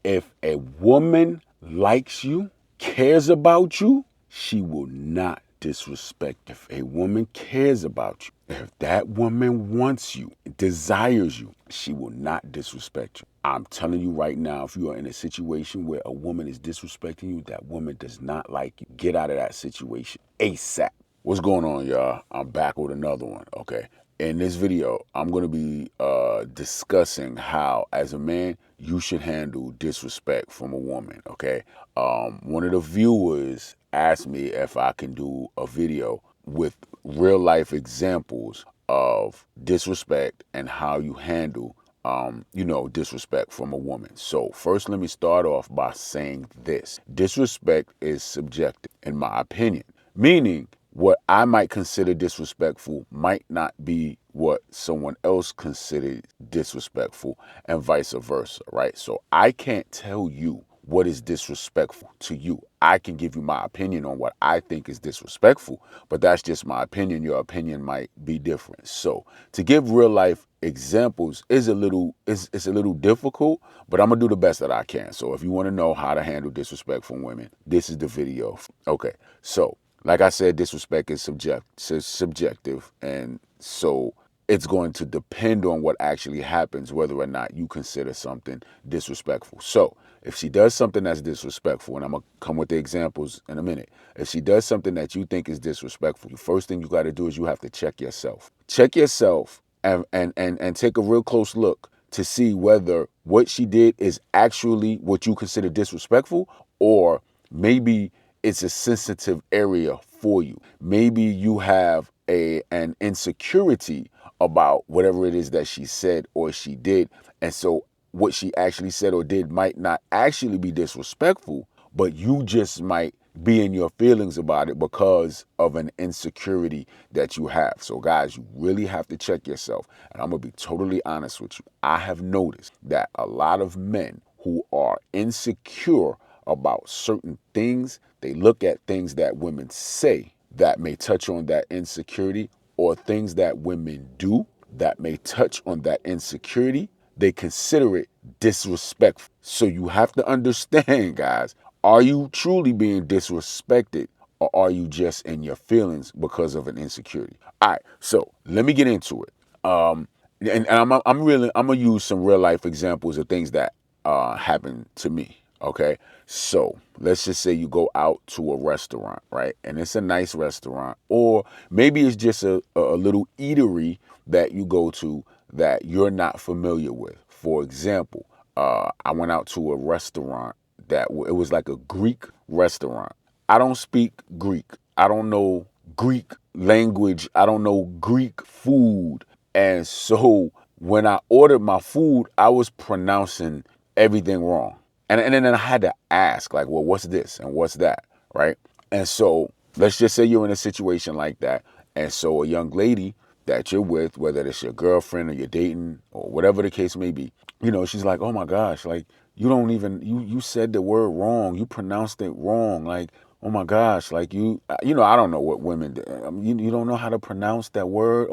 If a woman likes you, cares about you, she will not disrespect you. If a woman cares about you, if that woman wants you, desires you, she will not disrespect you. I'm telling you right now, if you are in a situation where a woman is disrespecting you, that woman does not like you, get out of that situation ASAP. What's going on, y'all? I'm back with another one, okay? In this video, I'm going to be discussing how, as a man, you should handle disrespect from a woman, okay? One of the viewers asked me if I can do a video with real life examples of disrespect and how you handle, disrespect from a woman. So first, let me start off by saying this. Disrespect is subjective, in my opinion, meaning what I might consider disrespectful might not be what someone else considered disrespectful, and vice versa, right? So I can't tell you what is disrespectful to you. I can give you my opinion on what I think is disrespectful, but that's just my opinion. Your opinion might be different. So to give real life examples is a little difficult, but I'm gonna do the best that I can. So if you want to know how to handle disrespect from women, this is the video. Okay, so like I said, disrespect is subjective, and so it's going to depend on what actually happens, whether or not you consider something disrespectful. So if she does something that's disrespectful, and I'm going to come with the examples in a minute. If she does something that you think is disrespectful, the first thing you got to do is you have to check yourself. Check yourself and take a real close look to see whether what she did is actually what you consider disrespectful, or maybe it's a sensitive area for you. Maybe you have an insecurity about whatever it is that she said or she did. And so what she actually said or did might not actually be disrespectful, but you just might be in your feelings about it because of an insecurity that you have. So guys, you really have to check yourself. And I'm going to be totally honest with you. I have noticed that a lot of men who are insecure about certain things, they look at things that women say that may touch on that insecurity, or things that women do that may touch on that insecurity. They consider it disrespectful. So you have to understand, guys, are you truly being disrespected, or are you just in your feelings because of an insecurity? All right, so let me get into it. And I'm gonna use some real life examples of things that happened to me. Okay, so let's just say you go out to a restaurant, right? And it's a nice restaurant, or maybe it's just a little eatery that you go to that you're not familiar with. For example, I went out to a restaurant that it was like a Greek restaurant. I don't speak Greek. I don't know Greek language. I don't know Greek food. And so when I ordered my food, I was pronouncing everything wrong. And then I had to ask, like, well, what's this and what's that, right? And so let's just say you're in a situation like that. And so a young lady that you're with, whether it's your girlfriend or you're dating or whatever the case may be, she's like, oh my gosh, like, you don't even, you said the word wrong. You pronounced it wrong. Like, oh my gosh, like I don't know what women do. You don't know how to pronounce that word,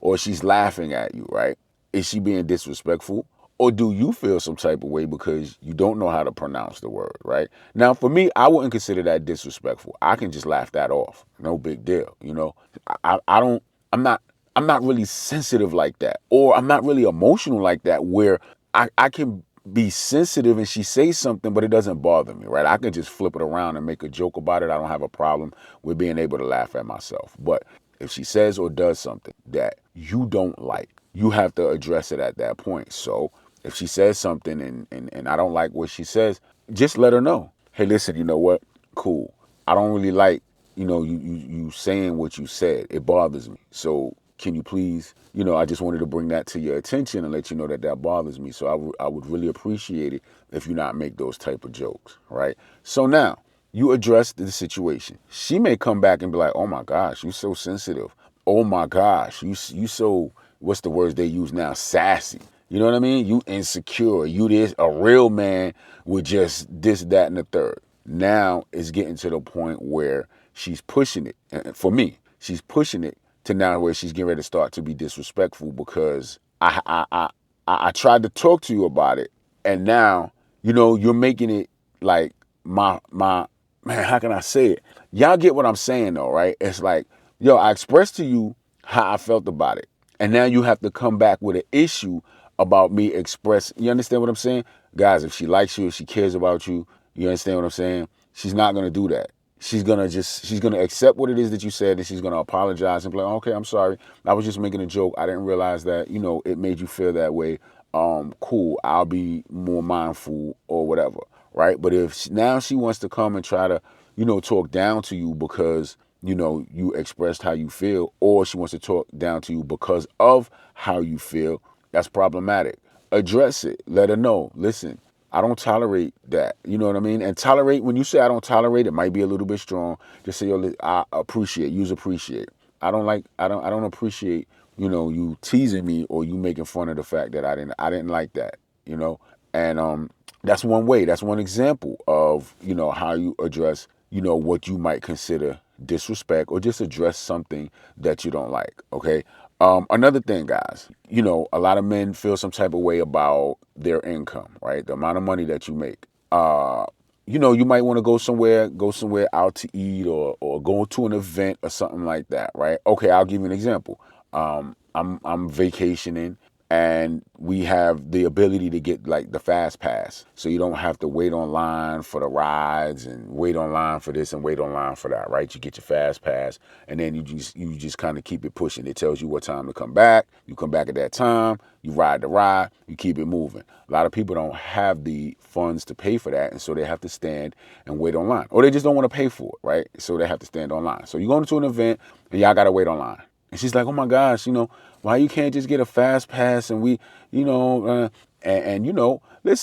or she's laughing at you, right? Is she being disrespectful? Or do you feel some type of way because you don't know how to pronounce the word, right? Now, for me, I wouldn't consider that disrespectful. I can just laugh that off. No big deal, I don't, I'm not really sensitive like that. Or I'm not really emotional like that where I can be sensitive and she says something, but it doesn't bother me, right? I can just flip it around and make a joke about it. I don't have a problem with being able to laugh at myself. But if she says or does something that you don't like, you have to address it at that point. So if she says something and I don't like what she says, just let her know. Hey, listen, you know what? Cool. I don't really like, you saying what you said. It bothers me. So can you please, I just wanted to bring that to your attention and let you know that that bothers me. So I would really appreciate it if you not make those type of jokes, right? So now you address the situation. She may come back and be like, oh my gosh, you so sensitive. Oh my gosh, you so, what's the words they use now? Sassy. You know what I mean? You insecure. You this, a real man with just this, that, and the third. Now it's getting to the point where she's pushing it. And for me, she's pushing it to now where she's getting ready to start to be disrespectful because I tried to talk to you about it, and now You're making it like my man, how can I say it? Y'all get what I'm saying though, right? It's like, yo, I expressed to you how I felt about it. And now you have to come back with an issue about me express. You understand what I'm saying? Guys, if she likes you, if she cares about you, you understand what I'm saying? She's not gonna do that. She's gonna accept what it is that you said, and she's gonna apologize and be like, okay, I'm sorry. I was just making a joke. I didn't realize that, it made you feel that way. Cool. I'll be more mindful or whatever. Right. But if now she wants to come and try to, talk down to you because, you expressed how you feel, or she wants to talk down to you because of how you feel, that's problematic. Address it. Let her know. Listen, I don't tolerate that. You know what I mean? And tolerate, when you say I don't tolerate, it might be a little bit strong. Just say, yo, I appreciate, use appreciate. I don't appreciate, you teasing me or you making fun of the fact that I didn't like that, And that's one way, that's one example of, how you address, what you might consider disrespect, or just address something that you don't like. Okay. Another thing, guys, a lot of men feel some type of way about their income, right? The amount of money that you make. You might want to go somewhere out to eat, or go to an event or something like that, right? Okay, I'll give you an example. I'm vacationing, and we have the ability to get like the fast pass, so you don't have to wait online for the rides and wait online for this and wait online for that, right? You get your fast pass, and then you just kind of keep it pushing. It tells you what time to come back. You come back at that time. You ride the ride. You keep it moving. A lot of people don't have the funds to pay for that, and so they have to stand and wait online, or they just don't want to pay for it, right? So they have to stand online. So you're going to an event and y'all got to wait online. And she's like, oh my gosh, why you can't just get a fast pass and we, listen,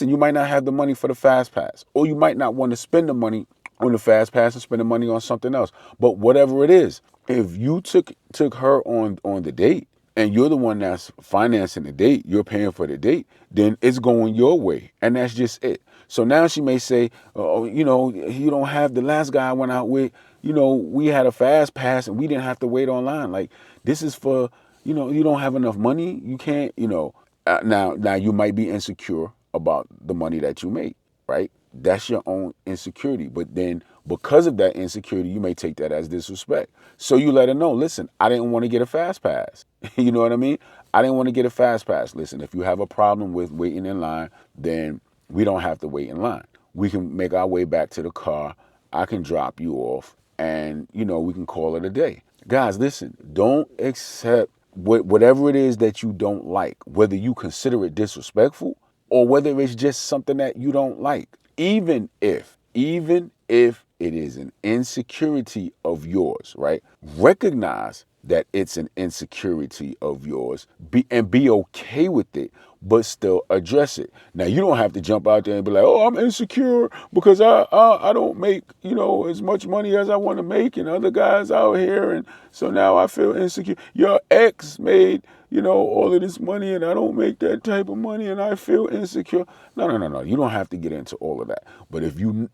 you might not have the money for the fast pass, or you might not want to spend the money on the fast pass and spend the money on something else. But whatever it is, if you took her on the date, and you're the one that's financing the date, you're paying for the date, then it's going your way. And that's just it. So now she may say, oh, you don't have the last guy I went out with, we had a fast pass and we didn't have to wait online. Like, this is for, you don't have enough money. You can't, now you might be insecure about the money that you make, right? That's your own insecurity. But then because of that insecurity, you may take that as disrespect. So you let her know, listen, I didn't want to get a fast pass. You know what I mean? I didn't want to get a fast pass. Listen, if you have a problem with waiting in line, then we don't have to wait in line. We can make our way back to the car. I can drop you off, and, we can call it a day. Guys, listen, don't accept whatever it is that you don't like, whether you consider it disrespectful or whether it's just something that you don't like. Even if it is an insecurity of yours, right? Recognize that it's an insecurity of yours, and be okay with it, but still address it. Now, you don't have to jump out there and be like, oh, I'm insecure because I don't make, as much money as I want to make, and other guys out here, and so now I feel insecure. Your ex made, all of this money, and I don't make that type of money, and I feel insecure. No. You don't have to get into all of that. But if you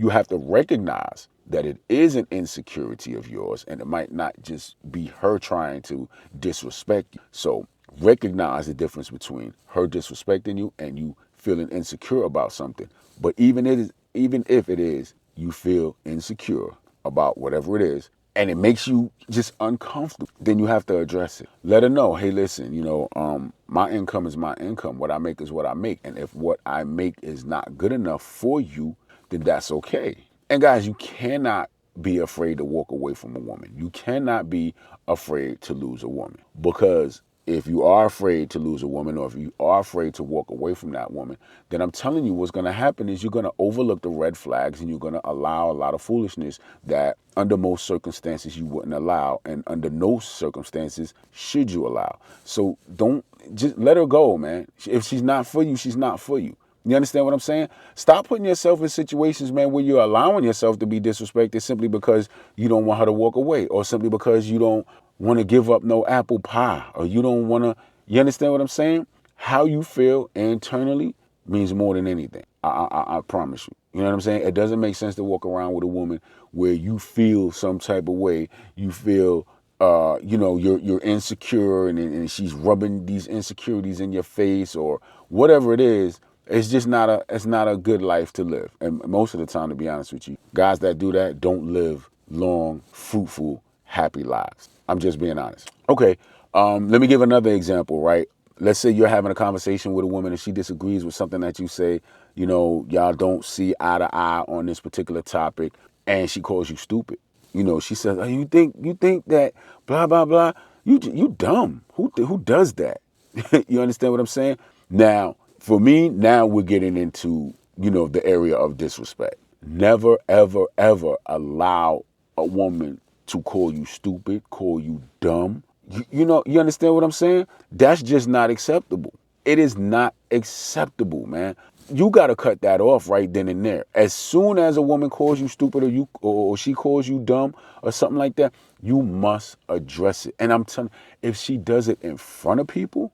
have to recognize that it is an insecurity of yours, and it might not just be her trying to disrespect you. So recognize the difference between her disrespecting you and you feeling insecure about something. But even if it is, you feel insecure about whatever it is, and it makes you just uncomfortable, then you have to address it. Let her know, hey, listen, my income is my income. What I make is what I make. And if what I make is not good enough for you, then that's okay. And guys, you cannot be afraid to walk away from a woman. You cannot be afraid to lose a woman, because if you are afraid to lose a woman, or if you are afraid to walk away from that woman, then I'm telling you what's going to happen is you're going to overlook the red flags, and you're going to allow a lot of foolishness that under most circumstances you wouldn't allow, and under no circumstances should you allow. So don't, just let her go, man. If she's not for you, she's not for you. You understand what I'm saying? Stop putting yourself in situations, man, where you're allowing yourself to be disrespected simply because you don't want her to walk away, or simply because you don't want to give up no apple pie, or you don't want to, you understand what I'm saying? How you feel internally means more than anything. I promise you. You know what I'm saying? It doesn't make sense to walk around with a woman where you feel some type of way. You feel, you're insecure, and she's rubbing these insecurities in your face or whatever it is. It's just not a good life to live. And most of the time, to be honest with you, guys that do that don't live long, fruitful, happy lives. I'm just being honest. Okay, let me give another example, right? Let's say you're having a conversation with a woman and she disagrees with something that you say. Y'all don't see eye to eye on this particular topic, and she calls you stupid. She says, "Oh, you think that blah blah blah. You dumb. Who does that?" You understand what I'm saying? Now, for me, now we're getting into, the area of disrespect. Never, ever, ever allow a woman to call you stupid, call you dumb. You understand what I'm saying? That's just not acceptable. It is not acceptable, man. You got to cut that off right then and there. As soon as a woman calls you stupid or she calls you dumb or something like that, you must address it. And I'm telling you, if she does it in front of people,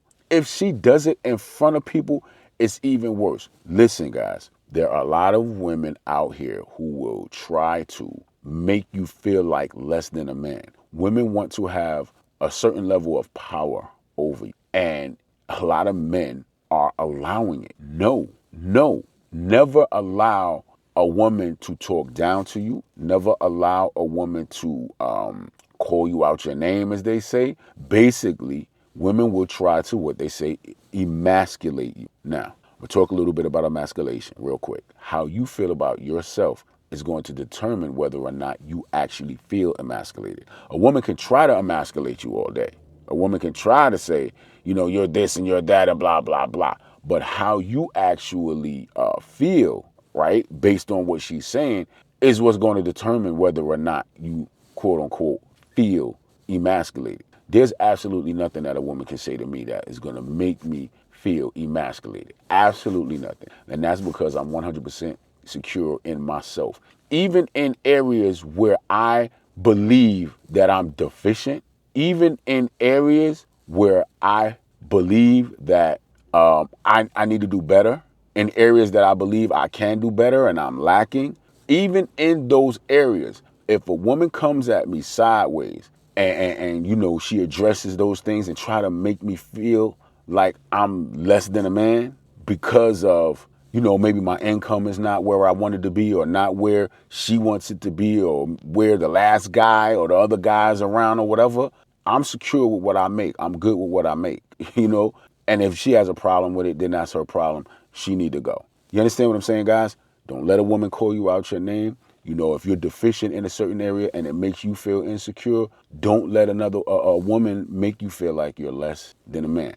it's even worse. Listen, guys, there are a lot of women out here who will try to make you feel like less than a man. Women want to have a certain level of power over you. And a lot of men are allowing it. No, no, never allow a woman to talk down to you. Never allow a woman to call you out your name, as they say. Basically, women will try to, what they say, emasculate you. Now, we'll talk a little bit about emasculation real quick. How you feel about yourself is going to determine whether or not you actually feel emasculated. A woman can try to emasculate you all day. A woman can try to say, you're this and you're that and blah, blah, blah. But how you actually feel, right, based on what she's saying, is what's going to determine whether or not you, quote unquote, feel emasculated. There's absolutely nothing that a woman can say to me that is going to make me feel emasculated. Absolutely nothing. And that's because I'm 100% secure in myself. Even in areas where I believe that I'm deficient, even in areas where I believe that I need to do better, in areas that I believe I can do better and I'm lacking, even in those areas, if a woman comes at me sideways and she addresses those things and try to make me feel like I'm less than a man because of, maybe my income is not where I wanted to be or not where she wants it to be or where the last guy or the other guys around or whatever, I'm secure with what I make. I'm good with what I make, And if she has a problem with it, then that's her problem. She need to go. You understand what I'm saying, guys? Don't let a woman call you out your name. If you're deficient in a certain area and it makes you feel insecure, don't let another a woman make you feel like you're less than a man.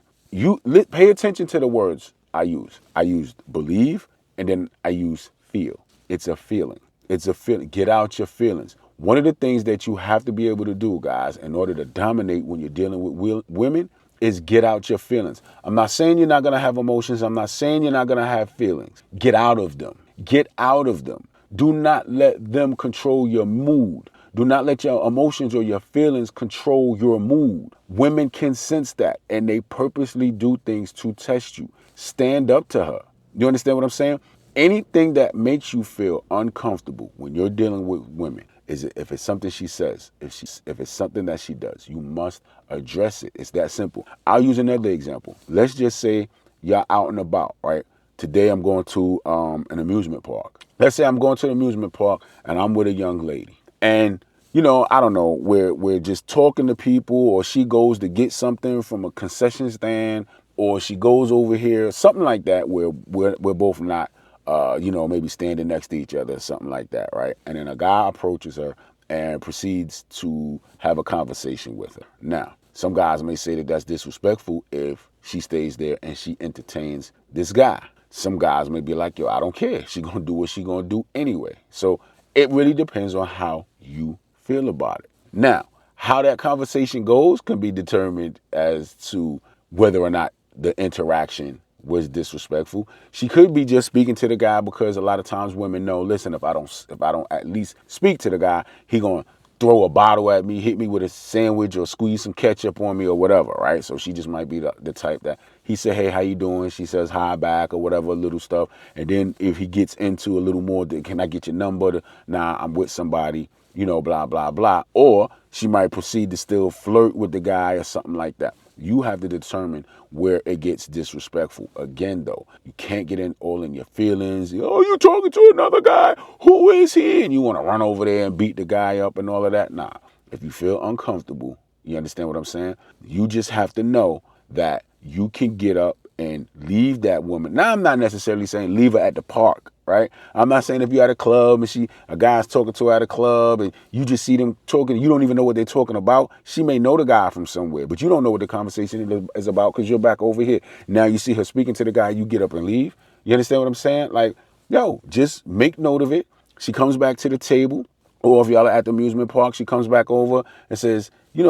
Pay attention to the words I use. I use believe and then I use feel. It's a feeling. It's a feeling. Get out your feelings. One of the things that you have to be able to do, guys, in order to dominate when you're dealing with women is get out your feelings. I'm not saying you're not going to have emotions. I'm not saying you're not going to have feelings. Get out of them. Get out of them. Do not let them control your mood. Do not let your emotions or your feelings control your mood. Women can sense that, and they purposely do things to test you. Stand up to her. You understand what I'm saying? Anything that makes you feel uncomfortable when you're dealing with women, if it's something she says, if it's something that she does, you must address it. It's that simple. I'll use another example. Let's just say you're out and about, right? Today I'm going to an amusement park. Let's say I'm going to the amusement park and I'm with a young lady. And, I don't know, we're just talking to people, or she goes to get something from a concession stand, or she goes over here, something like that, where we're both not, maybe standing next to each other or something like that, right? And then a guy approaches her and proceeds to have a conversation with her. Now, some guys may say that that's disrespectful if she stays there and she entertains this guy. Some guys may be like, yo, I don't care. She gonna do what she gonna do anyway. So it really depends on how you feel about it. Now, how that conversation goes can be determined as to whether or not the interaction was disrespectful. She could be just speaking to the guy because a lot of times women know, listen, if I don't at least speak to the guy, he gonna throw a bottle at me, hit me with a sandwich, or squeeze some ketchup on me or whatever, right? So she just might be the type that he said, hey, how you doing? She says hi back or whatever, little stuff. And then if he gets into a little more, can I get your number? Nah, I'm with somebody, blah, blah, blah. Or she might proceed to still flirt with the guy or something like that. You have to determine where it gets disrespectful. Again, though, you can't get in all in your feelings. Oh, you talking to another guy? Who is he? And you want to run over there and beat the guy up and all of that. Nah, if you feel uncomfortable, you understand what I'm saying? You just have to know that you can get up and leave that woman. Now, I'm not necessarily saying leave her at the park, right? I'm not saying if you're at a club and a guy's talking to her at a club and you just see them talking, you don't even know what they're talking about. She may know the guy from somewhere, but you don't know what the conversation is about because you're back over here. Now you see her speaking to the guy, you get up and leave. You understand what I'm saying? Like, yo, just make note of it. She comes back to the table. Or if y'all are at the amusement park, she comes back over and says, yeah,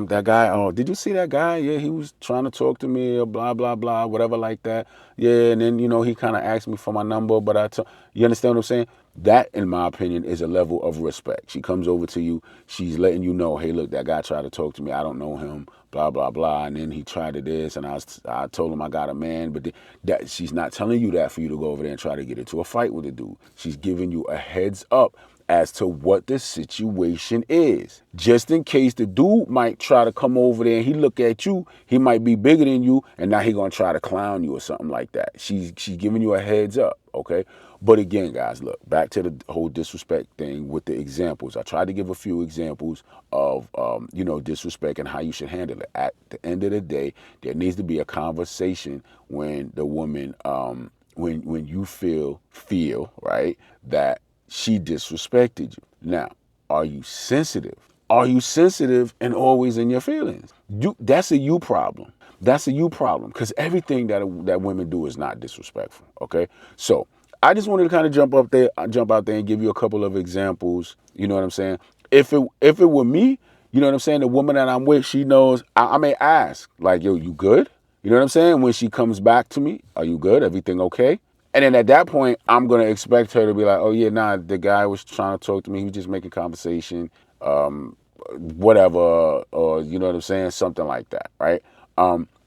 that guy, oh, did you see that guy? Yeah, he was trying to talk to me or blah, blah, blah, whatever like that. Yeah, and then, he kind of asked me for my number, but you understand what I'm saying? That, in my opinion, is a level of respect. She comes over to you. She's letting you know, hey, look, that guy tried to talk to me. I don't know him, blah, blah, blah. And then he tried to this, and I told him I got a man. But that she's not telling you that for you to go over there and try to get into a fight with a dude. She's giving you a heads up as to what the situation is. Just in case the dude might try to come over there and he look at you, he might be bigger than you, and now he gonna try to clown you or something like that. She's giving you a heads up, okay? But again, guys, look, back to the whole disrespect thing with the examples. I tried to give a few examples of, disrespect and how you should handle it. At the end of the day, there needs to be a conversation when the woman, when you feel, right, that she disrespected you. Now, are you sensitive? Are you sensitive and always in your feelings? That's a you problem. That's a you problem because everything that women do is not disrespectful. Okay, so I just wanted to kind of jump out there and give you a couple of examples. You know what I'm saying? If it were me, you know what I'm saying, the woman that I'm with, she knows. I may ask like, yo, you good? You know what I'm saying? When she comes back to me, are you good? Everything okay? And then at that point, I'm going to expect her to be like, oh, yeah, nah, the guy was trying to talk to me. He was just making conversation, whatever, or you know what I'm saying? Something like that, right?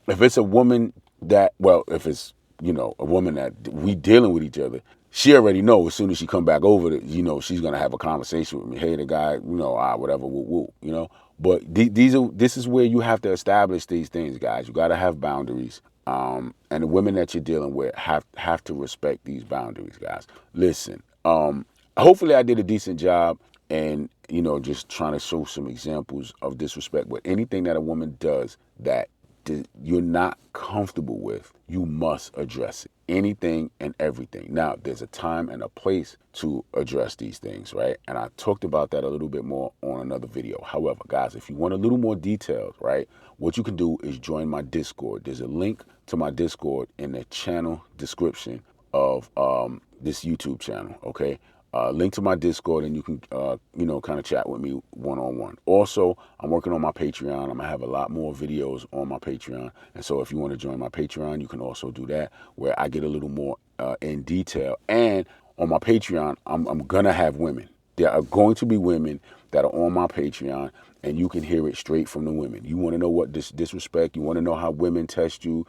If it's a woman if it's, a woman that we dealing with each other, she already know as soon as she come back over, she's going to have a conversation with me. Hey, the guy, whatever, woo, woo, But this is where you have to establish these things, guys. You got to have boundaries. And the women that you're dealing with have to respect these boundaries, guys. Listen, hopefully I did a decent job and, just trying to show some examples of disrespect. But anything that a woman does that you're not comfortable with, you must address it. Anything and everything. Now, there's a time and a place to address these things, right? And I talked about that a little bit more on another video. However, guys, if you want a little more details, right, what you can do is join my Discord. There's a link to my Discord in the channel description of this YouTube channel, okay? Link to my Discord, and you can, kind of chat with me one-on-one. Also, I'm working on my Patreon. I'm going to have a lot more videos on my Patreon. And so if you want to join my Patreon, you can also do that, where I get a little more in detail. And on my Patreon, I'm going to have women. There are going to be women that are on my Patreon, and you can hear it straight from the women. You want to know what disrespect, you want to know how women test you,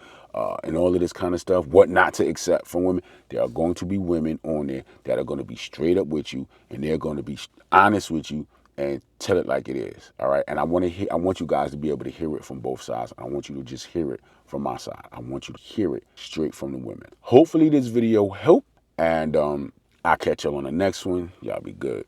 and all of this kind of stuff, what not to accept from women. There are going to be women on there that are going to be straight up with you, and they're going to be honest with you and tell it like it is. All right. And I want you guys to be able to hear it from both sides. I want you to just hear it from my side. I want you to hear it straight from the women. Hopefully this video helped, and I'll catch y'all on the next one. Y'all be good.